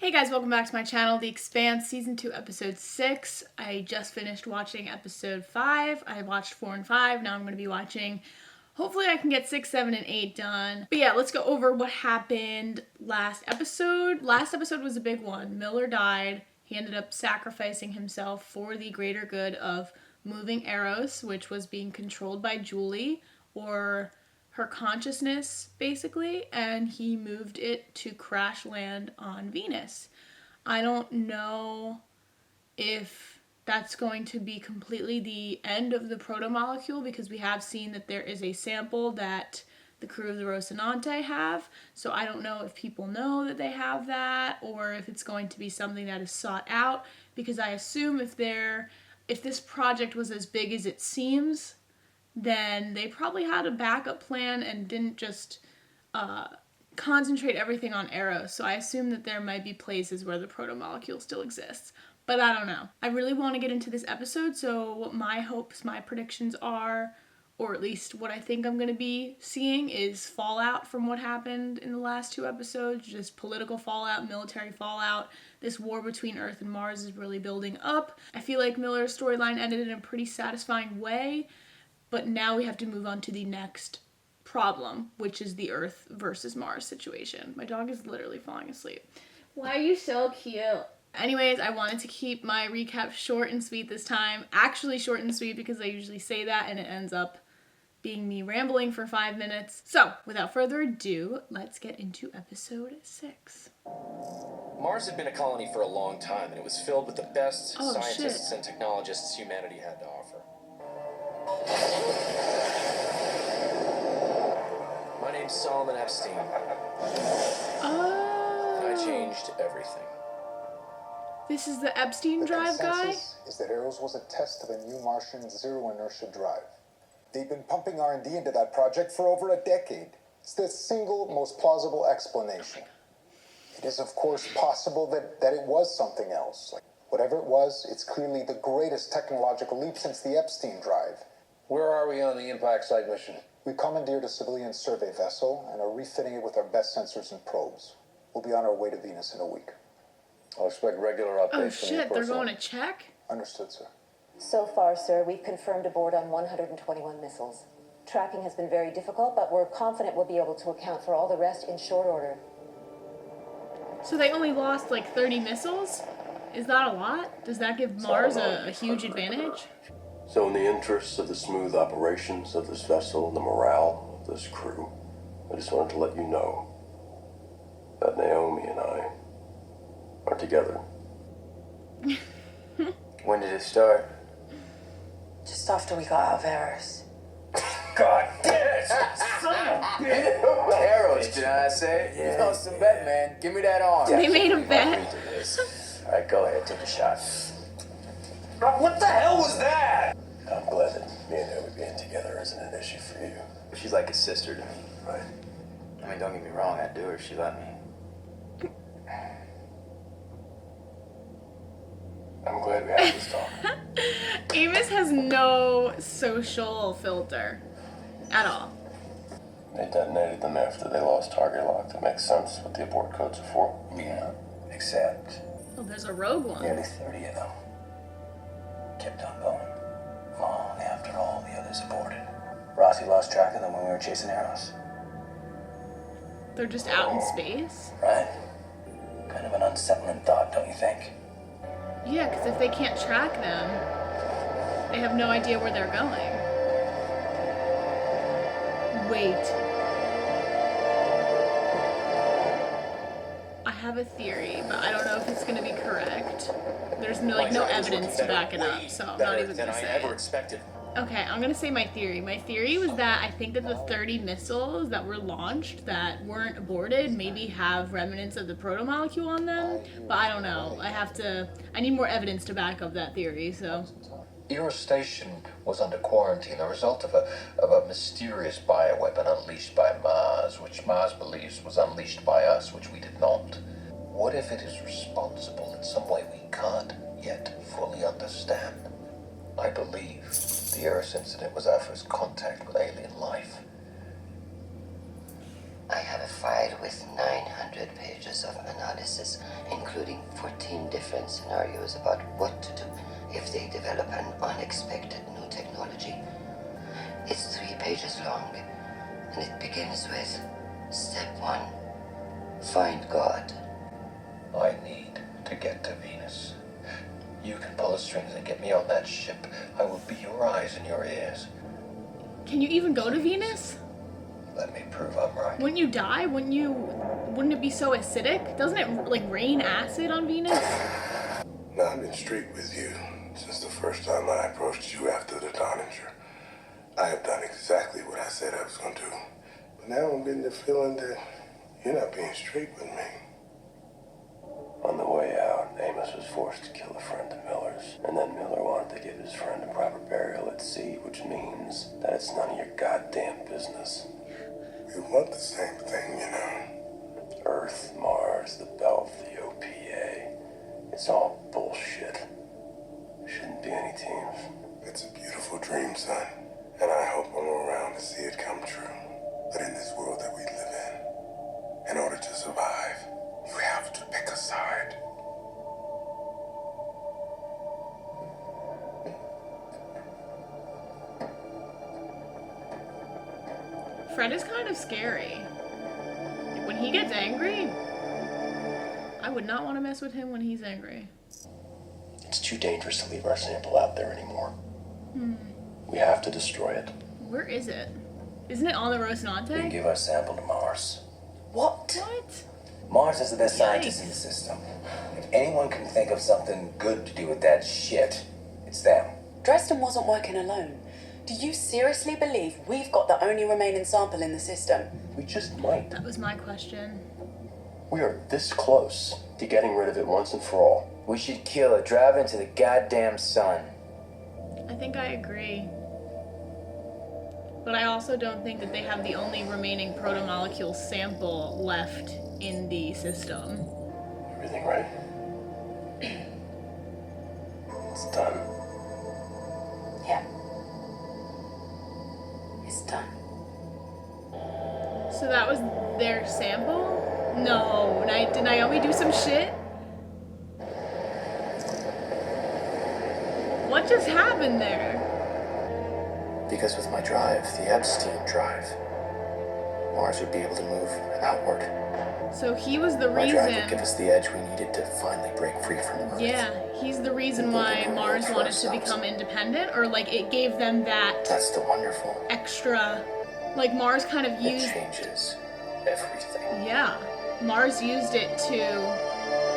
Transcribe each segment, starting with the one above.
Hey guys, welcome back to my channel, The Expanse, Season 2, Episode 6. I just finished watching Episode 5. I watched 4 and 5. Now I'm going to be watching, hopefully I can get 6, 7, and 8 done. But yeah, let's go over what happened last episode. Last episode was a big one. Miller died. He ended up sacrificing himself for the greater good of moving Eros, which was being controlled by Julie, or her consciousness, basically, and he moved it to crash land on Venus. I don't know if that's going to be completely the end of the proto-molecule, because we have seen that there is a sample that the crew of the Rocinante have, so I don't know if people know that they have that, or if it's going to be something that is sought out, because I assume if this project was as big as it seems, then they probably had a backup plan and didn't just concentrate everything on Eros. So I assume that there might be places where the proto-molecule still exists. But I don't know. I really want to get into this episode, so what my hopes, my predictions are, or at least what I think I'm going to be seeing, is fallout from what happened in the last 2 episodes. Just political fallout, military fallout. This war between Earth and Mars is really building up. I feel like Miller's storyline ended in a pretty satisfying way. But now we have to move on to the next problem, which is the Earth versus Mars situation. My dog is literally falling asleep. Why are you so cute? Anyways, I wanted to keep my recap short and sweet this time. Actually short and sweet, because I usually say that and it ends up being me rambling for 5 minutes. So, without further ado, let's get into episode 6. Mars had been a colony for a long time, and it was filled with the best scientists and technologists humanity had to offer. My name's Solomon Epstein. And I changed everything. This is the Epstein drive guy? The consensus is that Eros was a test of a new Martian zero-inertia drive. They've been pumping R&D into that project for over a decade. It's the single most plausible explanation. It is, of course, possible that it was something else. Like, whatever it was, it's clearly the greatest technological leap since the Epstein drive. Where are we on the impact site mission? We commandeered a civilian survey vessel and are refitting it with our best sensors and probes. We'll be on our way to Venus in a week. I'll expect regular updates. Oh shit, they're going to check? Understood, sir. So far, sir, we've confirmed aboard on 121 missiles. Tracking has been very difficult, but we're confident we'll be able to account for all the rest in short order. So they only lost like 30 missiles? Is that a lot? Does that give Mars a huge advantage? So in the interests of the smooth operations of this vessel and the morale of this crew, I just wanted to let you know that Naomi and I are together. When did it start? Just after we got out of Eros. God damn it! Son of a bitch! Arrows, did I say? Yeah. You know, some bet, man. Give me that arm. They made a bet. Alright, go ahead, take a shot. What the hell was that? I'm glad that me and Naomi being together isn't an issue for you. She's like a sister to me. Right. I mean, don't get me wrong, I'd do her if she let me. I'm glad we had this talk. Amos has no social filter at all. They detonated them after they lost target lock. That makes sense what the abort codes are for. Yeah, except Oh, there's a rogue one. nearly 30 of them kept on going, long after all the others aborted. Rossi lost track of them when we were chasing Eros. They're just out in space? Right? Kind of an unsettling thought, don't you think? Yeah, because if they can't track them, they have no idea where they're going. Wait. I have a theory, but I don't know if it's going to be correct. There's no evidence to back it up, so I'm not even going to say it. Expected. Okay, I'm going to say my theory. My theory was that I think that the 30 missiles that were launched that weren't aborted maybe have remnants of the proto-molecule on them, but I don't know. I need more evidence to back up that theory, so. Eros Station was under quarantine, the result of a mysterious bioweapon unleashed by Mars, which Mars believes was unleashed by us, which we did not. What if it is responsible in some way we can't yet fully understand? I believe the Eros incident was our first contact with alien life. I have a file with 900 pages of analysis, including 14 different scenarios about what to do if they develop an unexpected new technology. It's 3 pages long, and it begins with Step 1, find God. I need to get to Venus. You can pull the strings and get me on that ship. I will be your eyes and your ears. Can you even go to Venus? Let me prove I'm right. Wouldn't you die? Wouldn't it be so acidic? Doesn't it like rain acid on Venus? Now, I've been straight with you since the first time I approached you after the Donninger. I have done exactly what I said I was going to do. But now I'm getting the feeling that you're not being straight with me. On the way out, Amos was forced to kill a friend of Miller's, and then Miller wanted to give his friend a proper burial at sea, which means that it's none of your goddamn business. We want the same thing, you know. Earth, Mars, the Belt, the OPA. It's all bullshit. Shouldn't be any teams. It's a beautiful dream, son, and I hope I'm around to see it come true. But in this world that we live in order to survive, you have to pick a side. Fred is kind of scary. Like, when he gets angry, I would not want to mess with him when he's angry. It's too dangerous to leave our sample out there anymore. We have to destroy it. Where is it? Isn't it on the We can Rocinante? give our sample to Mars. What? What? Mars has the best scientists Yikes. in the system. If anyone can think of something good to do with that shit, it's them. Dresden wasn't working alone. Do you seriously believe we've got the only remaining sample in the system? We just might. That was my question. We are this close to getting rid of it once and for all. We should kill it, drive into the goddamn sun. I think I agree. But I also don't think that they have the only remaining protomolecule sample left in the system. Everything ready? It's done. Yeah. It's done. So that was their sample? No. Did Naomi do some shit? What just happened there? Because with my drive, the Epstein drive, Mars would be able to move outward. So he was the My drive would give reason. us the edge we needed to finally break free from Earth. Yeah, he's the reason why Mars wanted to become independent, or like it gave them that That's the wonderful. extra. Like Mars kind of It used. changes everything. Yeah, Mars used it to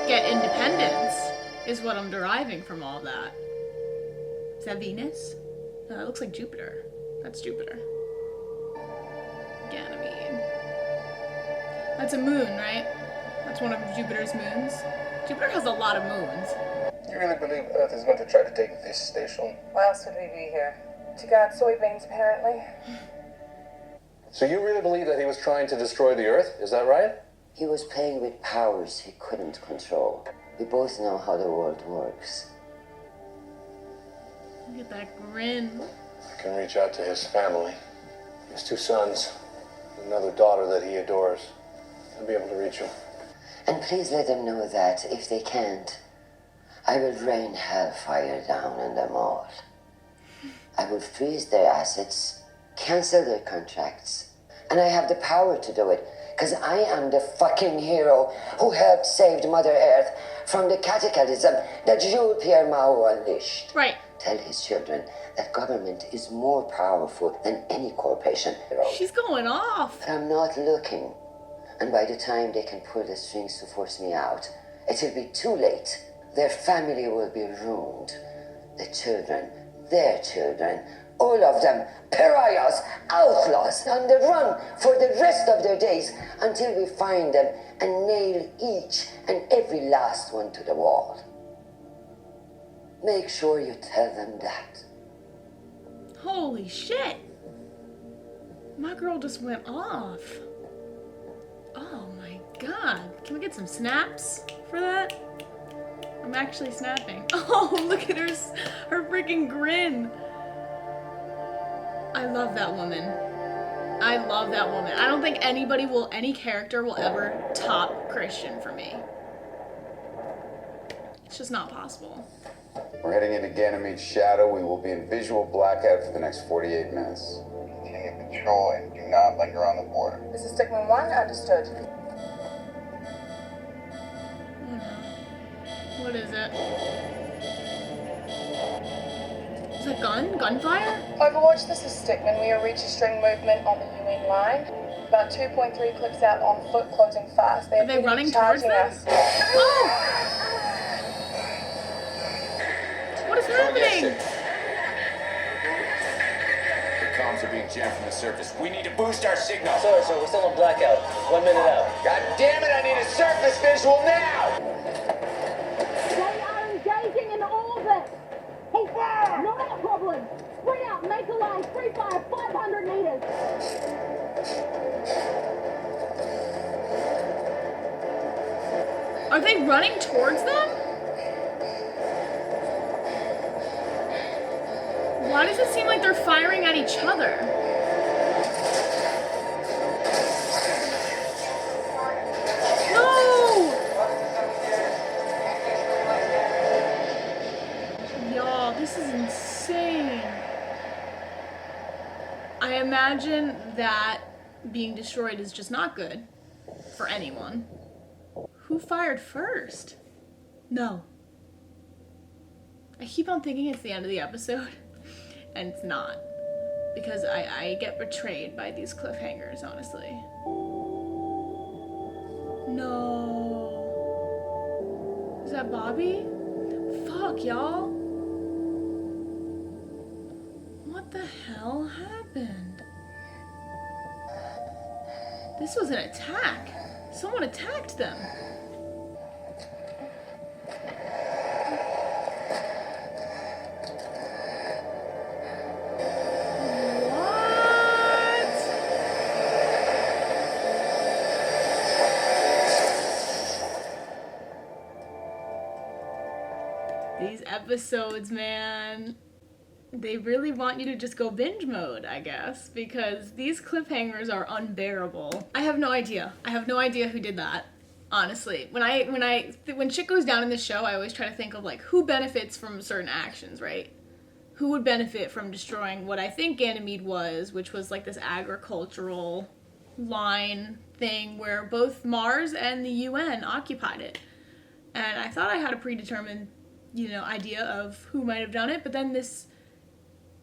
get independence, is what I'm deriving from all that. Is that Venus? No, that looks like Jupiter. That's Jupiter. Ganymede. That's a moon, right? That's one of Jupiter's moons. Jupiter has a lot of moons. You really believe Earth is going to try to take this station? Why else would we be here? To guard soybeans, apparently. So you really believe that he was trying to destroy the Earth? Is that right? He was playing with powers he couldn't control. We both know how the world works. Look at that grin. I can reach out to his family. His 2 sons, another daughter that he adores. I'll be able to reach him. And please let them know that, if they can't, I will rain hellfire down on them all. I will freeze their assets, cancel their contracts, and I have the power to do it, because I am the fucking hero who helped save Mother Earth from the cataclysm that Jules-Pierre Mao unleashed. Right. Tell his children that government is more powerful than any corporation. She's going off. But I'm not looking. And by the time they can pull the strings to force me out, it will be too late. Their family will be ruined. The children, their children, all of them, pariahs, outlaws, on the run for the rest of their days until we find them and nail each and every last one to the wall. Make sure you tell them that. Holy shit. My girl just went off. Oh my god. Can we get some snaps for that? I'm actually snapping. Oh, look at her freaking grin. I love that woman. I love that woman. I don't think any character will ever top Christian for me. It's just not possible. We're heading into Ganymede's shadow. We will be in visual blackout for the next 48 minutes. Continue patrol and do not linger on the border. This is Stickman 1, understood. Oh no. What is it? Is that gunfire? Overwatch, this is Stickman. We are registering movement on the UN line. About 2.3 clicks out on foot, closing fast. Are they running towards them? us. Oh! What is happening? The comms are being jammed from the surface. We need to boost our signal. Sorry, sir, we're still on blackout. 1 minute out. God damn it, I need a surface visual now! They are engaging in orbit. Hold fire! Not a problem. Spread out, make a line, free fire, 500 meters. Are they running towards them? Why does it seem like they're firing at each other? No! Y'all, this is insane. I imagine that being destroyed is just not good for anyone. Who fired first? No. I keep on thinking it's the end of the episode, and it's not. Because I get betrayed by these cliffhangers, honestly. No. Is that Bobby? Fuck, y'all. What the hell happened? This was an attack. Someone attacked them. These episodes, man, they really want you to just go binge mode, I guess, because these cliffhangers are unbearable. I have no idea. I have no idea who did that, honestly. When shit goes down in this show, I always try to think of like who benefits from certain actions, right? Who would benefit from destroying what I think Ganymede was, which was like this agricultural line thing where both Mars and the UN occupied it. And I thought I had a predetermined, idea of who might have done it, but then this,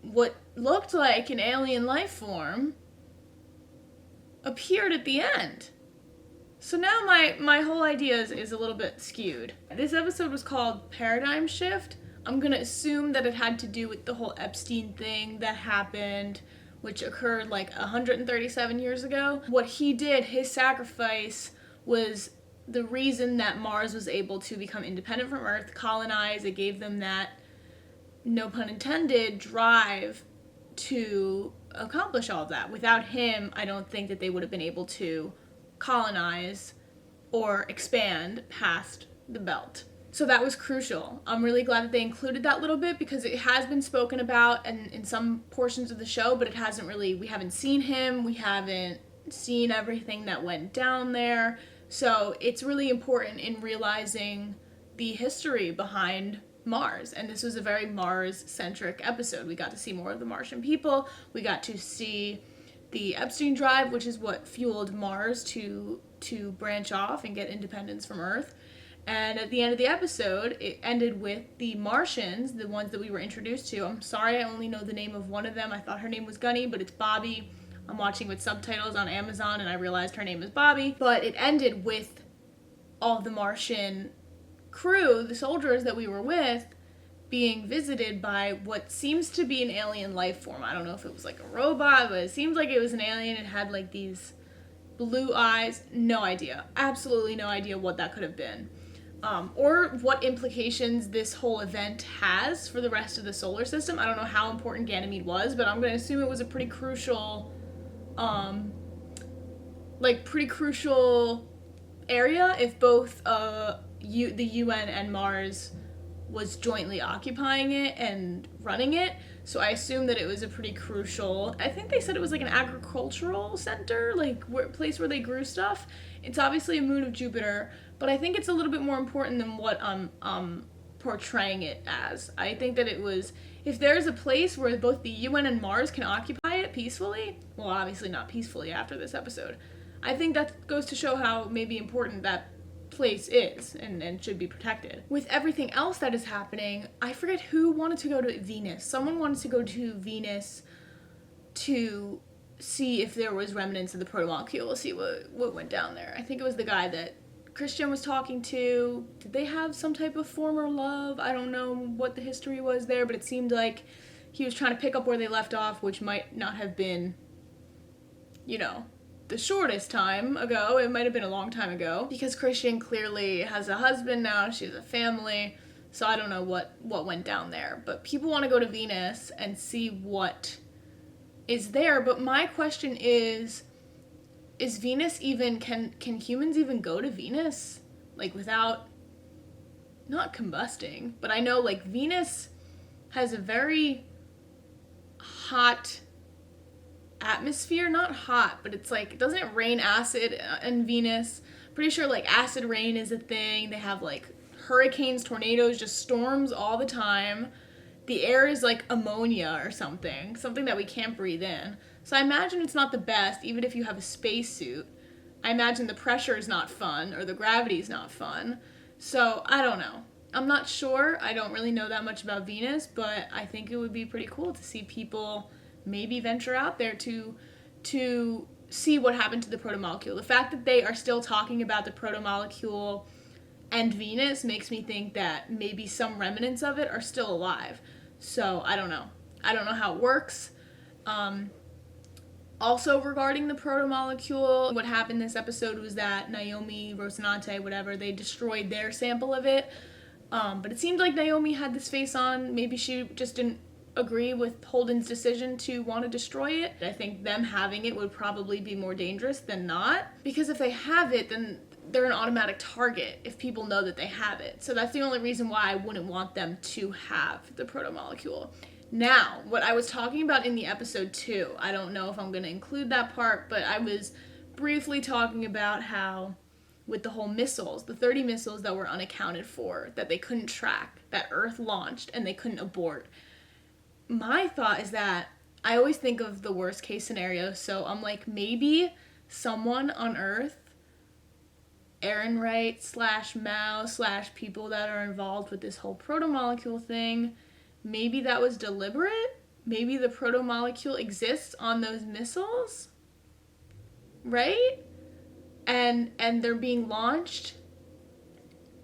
what looked like an alien life form, appeared at the end. So now my whole idea is a little bit skewed. This episode was called Paradigm Shift. I'm gonna assume that it had to do with the whole Epstein thing that happened, which occurred like 137 years ago. What he did, his sacrifice, was the reason that Mars was able to become independent from Earth, colonize. It gave them that, no pun intended, drive to accomplish all of that. Without him, I don't think that they would have been able to colonize or expand past the belt. So that was crucial. I'm really glad that they included that little bit because it has been spoken about in some portions of the show, but we haven't seen him, we haven't seen everything that went down there. So it's really important in realizing the history behind Mars. And this was a very Mars-centric episode. We got to see more of the Martian people. We got to see the Epstein drive, which is what fueled Mars to branch off and get independence from Earth. And at the end of the episode, it ended with the Martians, the ones that we were introduced to. I'm sorry, I only know the name of one of them. I thought her name was Gunny, but it's Bobby. I'm watching with subtitles on Amazon and I realized her name is Bobby. But it ended with all the Martian crew, the soldiers that we were with, being visited by what seems to be an alien life form. I don't know if it was like a robot, but it seems like it was an alien. It had like these blue eyes. No idea. Absolutely no idea what that could have been. Or what implications this whole event has for the rest of the solar system. I don't know how important Ganymede was, but I'm going to assume it was a pretty crucial area if both the UN and Mars was jointly occupying it and running it. So I assume that it was a pretty crucial, I think they said it was like an agricultural center, like place where they grew stuff. It's obviously a moon of Jupiter, but I think it's a little bit more important than what I'm portraying it as. I think that it was, if there's a place where both the UN and Mars can occupy it peacefully, well, obviously not peacefully after this episode, I think that goes to show how maybe important that place is and should be protected. With everything else that is happening, I forget who wanted to go to Venus. Someone wanted to go to Venus to see if there was remnants of the protomolecule, see what went down there. I think it was the guy that Christian was talking to. Did they have some type of former love? I don't know what the history was there, but it seemed like he was trying to pick up where they left off, which might not have been, you know, the shortest time ago. It might have been a long time ago, because Christian clearly has a husband now, she has a family, so I don't know what went down there. But people want to go to Venus and see what is there. But my question is Venus even, can humans even go to Venus? Like without, not combusting, but I know like Venus has a very hot atmosphere, not hot, but it's like, doesn't it rain acid in Venus? Pretty sure like acid rain is a thing. They have like hurricanes, tornadoes, just storms all the time. The air is like ammonia or something that we can't breathe in. So I imagine it's not the best, even if you have a spacesuit. I imagine the pressure is not fun, or the gravity is not fun. So I don't know. I'm not sure. I don't really know that much about Venus, but I think it would be pretty cool to see people maybe venture out there to see what happened to the protomolecule. The fact that they are still talking about the protomolecule and Venus makes me think that maybe some remnants of it are still alive. So I don't know. I don't know how it works. Also regarding the protomolecule, what happened this episode was that Naomi, Rocinante, whatever, they destroyed their sample of it. But it seemed like Naomi had this face on. Maybe she just didn't agree with Holden's decision to want to destroy it. I think them having it would probably be more dangerous than not, because if they have it, then they're an automatic target if people know that they have it. So that's the only reason why I wouldn't want them to have the protomolecule. Now, what I was talking about in the episode 2, I don't know if I'm going to include that part, but I was briefly talking about how with the whole missiles, the 30 missiles that were unaccounted for, that they couldn't track, that Earth launched and they couldn't abort. My thought is that I always think of the worst case scenario, so I'm like, maybe someone on Earth, Aaron Wright / Mao / people that are involved with this whole protomolecule thing, maybe that was deliberate. Maybe the protomolecule exists on those missiles, right? And they're being launched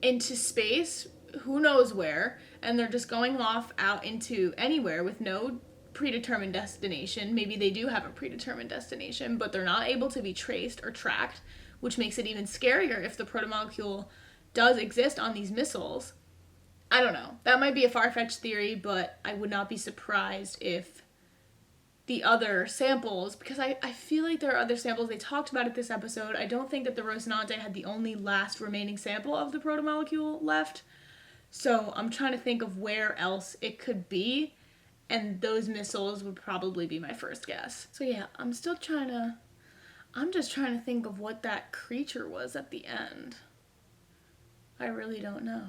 into space, who knows where, and they're just going off out into anywhere with no predetermined destination. Maybe they do have a predetermined destination, but they're not able to be traced or tracked, which makes it even scarier if the protomolecule does exist on these missiles. I don't know. That might be a far-fetched theory, but I would not be surprised if the other samples, because I feel like there are other samples. They talked about it this episode. I don't think that the Rocinante had the only last remaining sample of the protomolecule left. So I'm trying to think of where else it could be, and those missiles would probably be my first guess. So yeah, I'm just trying to think of what that creature was at the end. I really don't know.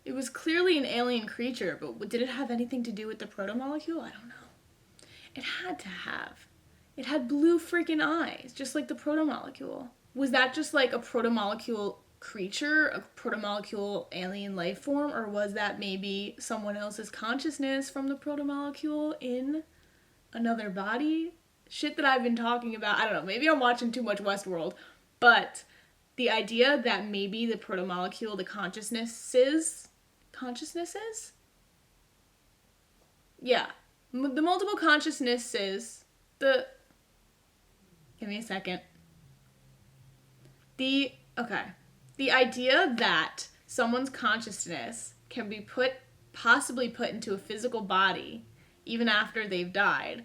It was clearly an alien creature, but did it have anything to do with the protomolecule? I don't know. It had to have. It had blue freaking eyes, just like the protomolecule. Was that just like a protomolecule creature, a protomolecule alien life form, or was that maybe someone else's consciousness from the protomolecule in another body? Shit that I've been talking about, I don't know, maybe I'm watching too much Westworld, but the idea that maybe the protomolecule, the consciousnesses? Yeah. The multiple consciousnesses, give me a second. The idea that someone's consciousness can be possibly put into a physical body, even after they've died,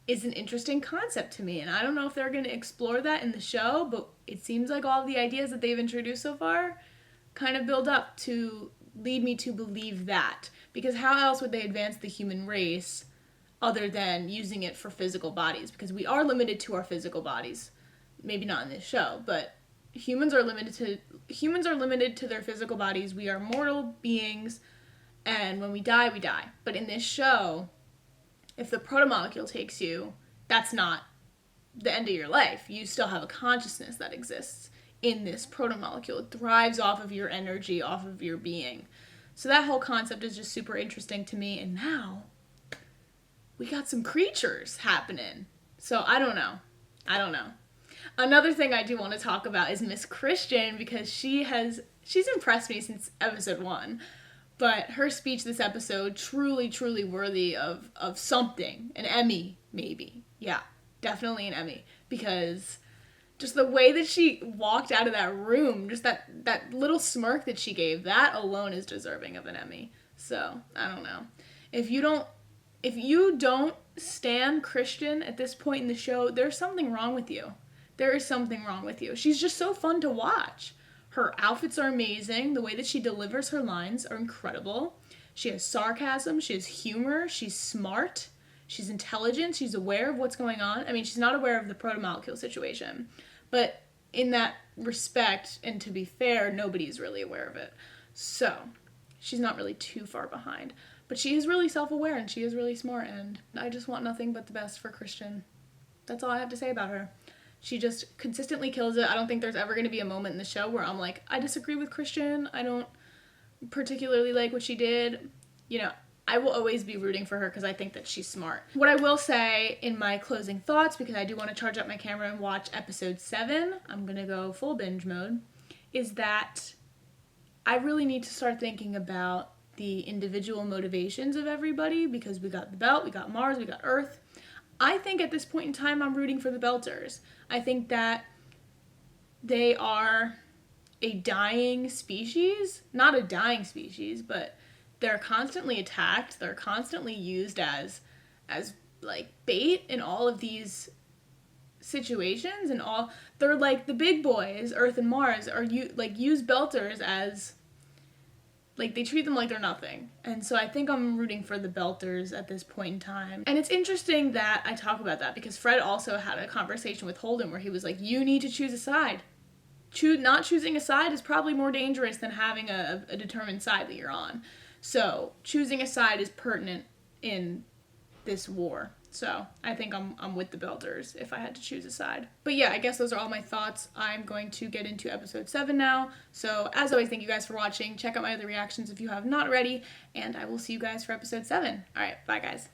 is an interesting concept to me. And I don't know if they're going to explore that in the show, but it seems like all the ideas that they've introduced so far kind of build up to lead me to believe that. Because how else would they advance the human race other than using it for physical bodies? Because we are limited to our physical bodies. Maybe not in this show, but humans are limited to their physical bodies. We are mortal beings, and when we die, we die. But in this show, if the protomolecule takes you, that's not the end of your life. You still have a consciousness that exists in this protomolecule. It thrives off of your energy, off of your being. So that whole concept is just super interesting to me. And now we got some creatures happening. So I don't know. Another thing I do want to talk about is Miss Christian, because she's impressed me since episode 1. But her speech this episode, truly, truly worthy of something. An Emmy, maybe. Yeah, definitely an Emmy. Because just the way that she walked out of that room, just that little smirk that she gave, that alone is deserving of an Emmy. So, I don't know. If you don't stand Christian at this point in the show, there's something wrong with you. There is something wrong with you. She's just so fun to watch. Her outfits are amazing. The way that she delivers her lines are incredible. She has sarcasm. She has humor. She's smart. She's intelligent. She's aware of what's going on. I mean, she's not aware of the protomolecule situation. But in that respect, and to be fair, nobody's really aware of it. So, she's not really too far behind. But she is really self-aware, and she is really smart, and I just want nothing but the best for Christian. That's all I have to say about her. She just consistently kills it. I don't think there's ever going to be a moment in the show where I'm like, I disagree with Christian. I don't particularly like what she did. You know, I will always be rooting for her because I think that she's smart. What I will say in my closing thoughts, because I do want to charge up my camera and watch episode 7, I'm going to go full binge mode, is that I really need to start thinking about the individual motivations of everybody, because we got the Belt, we got Mars, we got Earth. I think at this point in time, I'm rooting for the Belters. I think that they are a dying species. Not a dying species, but they're constantly attacked. They're constantly used as like bait in all of these situations, and all. They're like the big boys, Earth and Mars, are use Belters as, like, they treat them like they're nothing. And so I think I'm rooting for the Belters at this point in time. And it's interesting that I talk about that, because Fred also had a conversation with Holden where he was like, you need to choose a side. Not choosing a side is probably more dangerous than having a determined side that you're on. So choosing a side is pertinent in this war. So I think I'm with the Belters if I had to choose a side. But yeah, I guess those are all my thoughts. I'm going to get into episode 7 now. So as always, thank you guys for watching. Check out my other reactions if you have not already. And I will see you guys for episode 7. All right, bye guys.